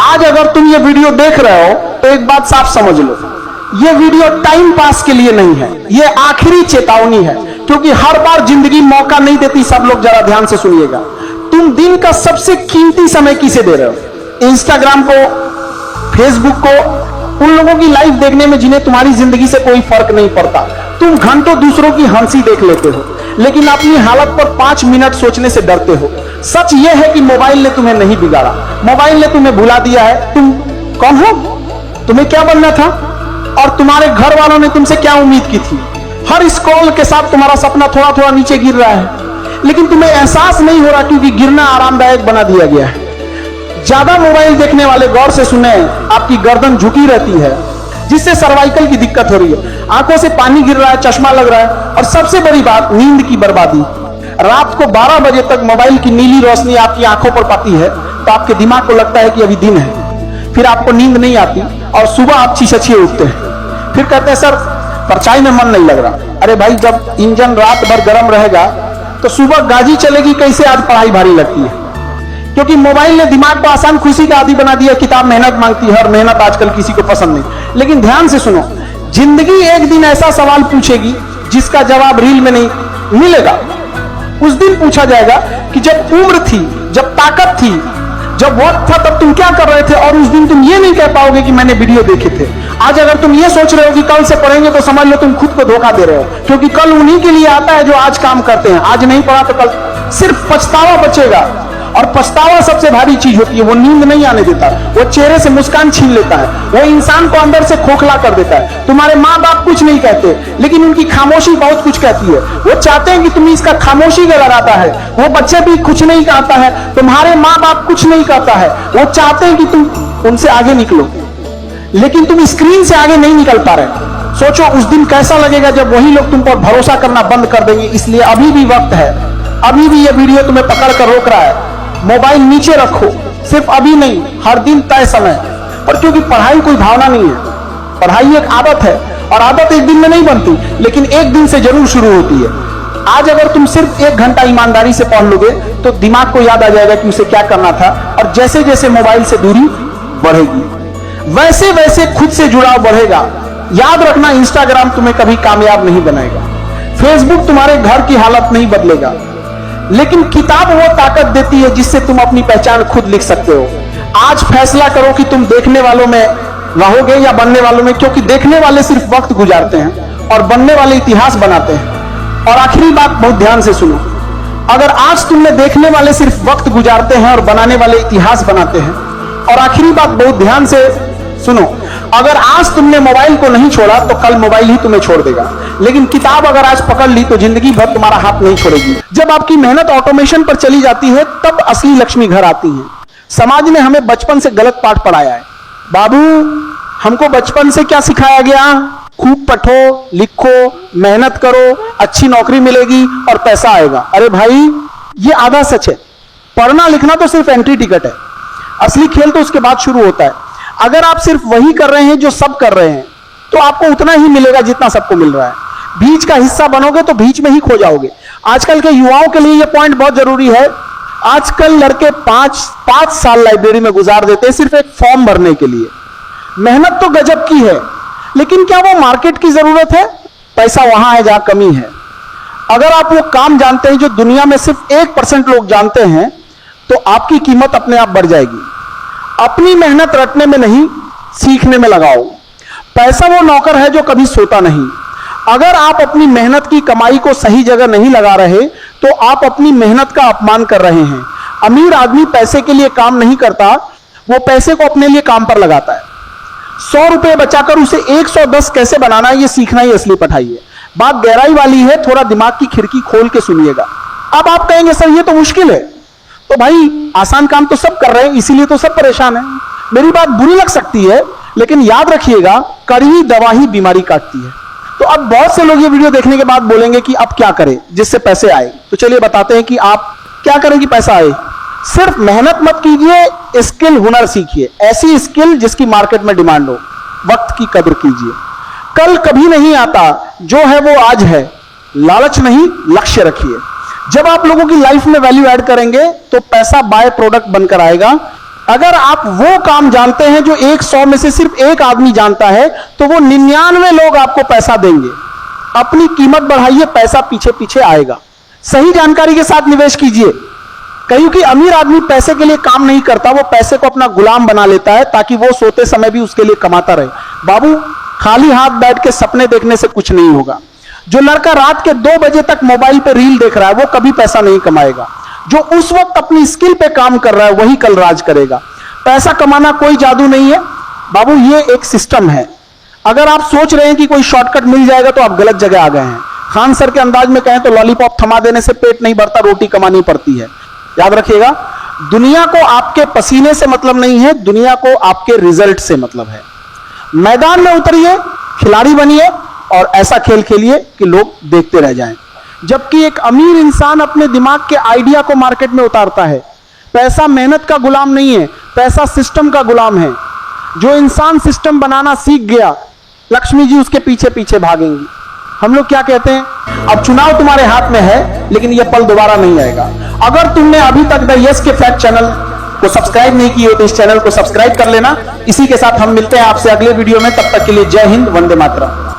आज अगर तुम ये वीडियो देख रहे हो तो एक बात साफ समझ लो, ये वीडियो टाइम पास के लिए नहीं है, ये आखिरी चेतावनी है, क्योंकि हर बार जिंदगी मौका नहीं देती। सब लोग जरा ध्यान से सुनिएगा, तुम दिन का सबसे कीमती समय किसे दे रहे हो? इंस्टाग्राम को, फेसबुक को, उन लोगों की लाइफ देखने में जिन्हें तुम्हारी जिंदगी से कोई फर्क नहीं पड़ता। तुम घंटों दूसरों की हंसी देख लेते हो, लेकिन अपनी हालत पर 5 मिनट सोचने से डरते हो। सच यह है कि मोबाइल ने तुम्हें नहीं बिगाड़ा, मोबाइल ने तुम्हें भुला दिया है। तुम कौन हो, तुम्हें क्या बनना था, और तुम्हारे घर वालों ने तुमसे क्या उम्मीद की थी। हर स्क्रॉल के साथ तुम्हारा सपना थोड़ा थोड़ा नीचे गिर रहा है, लेकिन तुम्हें एहसास नहीं हो रहा, क्योंकि गिरना आरामदायक बना दिया गया है। ज्यादा मोबाइल देखने वाले गौर से सुने, आपकी गर्दन झुकी रहती है, जिससे सर्वाइकल की दिक्कत हो रही है, आंखों से पानी गिर रहा है, चश्मा लग रहा है, और सबसे बड़ी बात, नींद की बर्बादी। रात को 12 बजे तक मोबाइल की नीली रोशनी आपकी आंखों पर पाती है तो आपके दिमाग को लगता है कि अभी दिन है, फिर आपको नींद नहीं आती और सुबह आप छीछे उठते हैं। फिर कहते हैं सर परछाई में मन नहीं लग रहा। अरे भाई, जब इंजन रात भर गर्म रहेगा तो सुबह गाजी चलेगी कैसे? आज पढ़ाई भारी लगती है, क्योंकि मोबाइल ने दिमाग को आसान खुशी का आदी बना दिया। किताब मेहनत मांगती है और मेहनत आजकल किसी को पसंद नहीं। लेकिन ध्यान से सुनो, जिंदगी एक दिन ऐसा सवाल पूछेगी जिसका जवाब रील में नहीं मिलेगा। उस दिन पूछा जाएगा कि जब उम्र थी, जब ताकत थी, जब वक्त था, तब तुम क्या कर रहे थे? और उस दिन तुम ये नहीं कह पाओगे कि मैंने वीडियो देखे थे। आज अगर तुम ये सोच रहे हो कि कल से पढ़ेंगे, तो समझ लो तुम खुद को धोखा दे रहे हो, क्योंकि कल उन्हीं के लिए आता है जो आज काम करते हैं। आज नहीं पढ़ा तो कल सिर्फ पछतावा बचेगा, और पछतावा सबसे भारी चीज होती है। वो नींद नहीं आने देता, वो चेहरे से मुस्कान छीन लेता है, वो इंसान को अंदर से खोखला कर देता है। तुम्हारे माँ बाप कुछ नहीं कहते, लेकिन उनकी खामोशी बहुत कुछ कहती है। वो चाहते हैं कि तुम इसका खामोशी का लगाता है। वो बच्चे भी कुछ नहीं कहता है, तुम्हारे माँ बाप कुछ नहीं कहता है। वो चाहते हैं कि तुम उनसे आगे निकलो, लेकिन तुम स्क्रीन से आगे नहीं निकल पा रहे। सोचो उस दिन कैसा लगेगा जब वही लोग तुम पर भरोसा करना बंद कर देंगे। इसलिए अभी भी वक्त है, अभी भी यह वीडियो तुम्हें पकड़ कर रोक रहा है। मोबाइल नीचे रखो, सिर्फ अभी नहीं, हर दिन तय समय पर, क्योंकि पढ़ाई कोई भावना नहीं है, पढ़ाई एक आदत है, और आदत एक दिन में नहीं बनती, लेकिन एक दिन से जरूर शुरू होती है। आज अगर तुम सिर्फ 1 घंटा ईमानदारी से पढ़ लोगे तो दिमाग को याद आ जाएगा कि उसे क्या करना था, और जैसे जैसे मोबाइल से दूरी बढ़ेगी वैसे वैसे खुद से जुड़ाव बढ़ेगा। याद रखना, इंस्टाग्राम तुम्हें कभी कामयाब नहीं बनाएगा, फेसबुक तुम्हारे घर की हालत नहीं बदलेगा, लेकिन किताब वो ताकत देती है जिससे तुम अपनी पहचान खुद लिख सकते हो। आज फैसला करो कि तुम देखने वालों में रहोगे या बनने वालों में, क्योंकि देखने वाले सिर्फ वक्त गुजारते हैं और बनने वाले इतिहास बनाते हैं। और आखिरी बात बहुत ध्यान से सुनो, अगर आज तुमने देखने वाले सिर्फ वक्त गुजारते हैं और बनाने वाले इतिहास बनाते हैं, और आखिरी बात बहुत ध्यान से सुनो, अगर आज तुमने मोबाइल को नहीं छोड़ा तो कल मोबाइल ही तुम्हें छोड़ देगा, लेकिन किताब अगर आज पकड़ ली तो जिंदगी भर तुम्हारा हाथ नहीं छोड़ेगी। जब आपकी मेहनत ऑटोमेशन पर चली जाती है तब असली लक्ष्मी घर आती है। समाज ने हमें बचपन से गलत पाठ पढ़ाया है। बाबू, हमको बचपन से क्या सिखाया गया? खूब पढ़ो, लिखो, मेहनत करो, अच्छी नौकरी मिलेगी और पैसा आएगा। अरे भाई, ये आधा सच है। पढ़ना लिखना तो सिर्फ एंट्री टिकट है, असली खेल तो उसके बाद शुरू होता है। अगर आप सिर्फ वही कर रहे हैं जो सब कर रहे हैं, तो आपको उतना ही मिलेगा जितना सबको मिल रहा है। बीच का हिस्सा बनोगे तो बीच में ही खो जाओगे। आजकल के युवाओं के लिए यह पॉइंट बहुत जरूरी है। आजकल लड़के 5 साल लाइब्रेरी में गुजार देते हैं सिर्फ एक फॉर्म भरने के लिए। मेहनत तो गजब की है, लेकिन क्या वो मार्केट की जरूरत है? पैसा वहां है जहां कमी है। अगर आप वो काम जानते हैं जो दुनिया में सिर्फ 1% लोग जानते हैं, तो आपकी कीमत अपने आप बढ़ जाएगी। अपनी मेहनत रटने में नहीं, सीखने में लगाओ। पैसा वो नौकर है जो कभी सोता नहीं। अगर आप अपनी मेहनत की कमाई को सही जगह नहीं लगा रहे तो आप अपनी मेहनत का अपमान कर रहे हैं। अमीर आदमी पैसे के लिए काम नहीं करता, वो पैसे को अपने लिए काम पर लगाता है। 100 रुपए बचाकर उसे 110 कैसे बनाना है, ये सीखना ही असली पढ़ाई है। बात गहराई वाली है, थोड़ा दिमाग की खिड़की खोल के सुनिएगा। अब आप कहेंगे सर ये तो मुश्किल है। तो भाई, आसान काम तो सब कर रहे हैं, इसीलिए तो सब परेशान है। मेरी बात बुरी लग सकती है, लेकिन याद रखिएगा, कड़वी दवा ही बीमारी काटती है। तो अब बहुत से लोग ये वीडियो देखने के बाद बोलेंगे कि अब क्या करें जिससे पैसे आए। तो चलिए बताते हैं कि आप क्या करें कि पैसा आए। सिर्फ मेहनत मत कीजिए, स्किल, हुनर सीखिए। ऐसी स्किल जिसकी मार्केट में डिमांड हो। वक्त की कदर कीजिए, कल कभी नहीं आता, जो है वो आज है। लालच नहीं, लक्ष्य रखिए। जब आप लोगों की लाइफ में वैल्यू ऐड करेंगे तो पैसा बाय प्रोडक्ट बनकर आएगा। अगर आप वो काम जानते हैं जो 100 में से सिर्फ एक आदमी जानता है, तो वो 99 लोग आपको पैसा देंगे। अपनी कीमत बढ़ाइए, पैसा पीछे पीछे आएगा। सही जानकारी के साथ निवेश कीजिए। क्योंकि अमीर आदमी पैसे के लिए काम नहीं करता, वो पैसे को अपना गुलाम बना लेता है ताकि वो सोते समय भी उसके लिए कमाता रहे। बाबू, खाली हाथ बैठ के सपने देखने से कुछ नहीं होगा। जो लड़का रात के 2 बजे तक मोबाइल पे रील देख रहा है, वो कभी पैसा नहीं कमाएगा। जो उस वक्त अपनी स्किल पे काम कर रहा है, वही कल राज करेगा। पैसा कमाना कोई जादू नहीं है बाबू, ये एक सिस्टम है। अगर आप सोच रहे हैं कि कोई शॉर्टकट मिल जाएगा, तो आप गलत जगह आ गए हैं। खान सर के अंदाज में कहें तो लॉलीपॉप थमा देने से पेट नहीं भरता, रोटी कमानी पड़ती है। याद रखिएगा, दुनिया को आपके पसीने से मतलब नहीं है, दुनिया को आपके रिजल्ट से मतलब है। मैदान में उतरिए, खिलाड़ी बनिए और ऐसा खेल खेलिए कि लोग देखते रह जाएं। जबकि एक अमीर इंसान अपने दिमाग के आइडिया को मार्केट में उतारता है। पैसा मेहनत का गुलाम नहीं है, पैसा सिस्टम का गुलाम है। जो इंसान सिस्टम बनाना सीख गया, लक्ष्मी जी उसके पीछे पीछे भागेंगी। हम लोग क्या कहते हैं, अब चुनाव तुम्हारे हाथ में है, लेकिन यह पल दोबारा नहीं आएगा। अगर तुमने अभी तक द यस के फैक्ट चैनल को सब्सक्राइब नहीं किए तो इस चैनल को सब्सक्राइब कर लेना। इसी के साथ हम मिलते हैं आपसे अगले वीडियो में। तब तक के लिए जय हिंद, वंदे मातरम।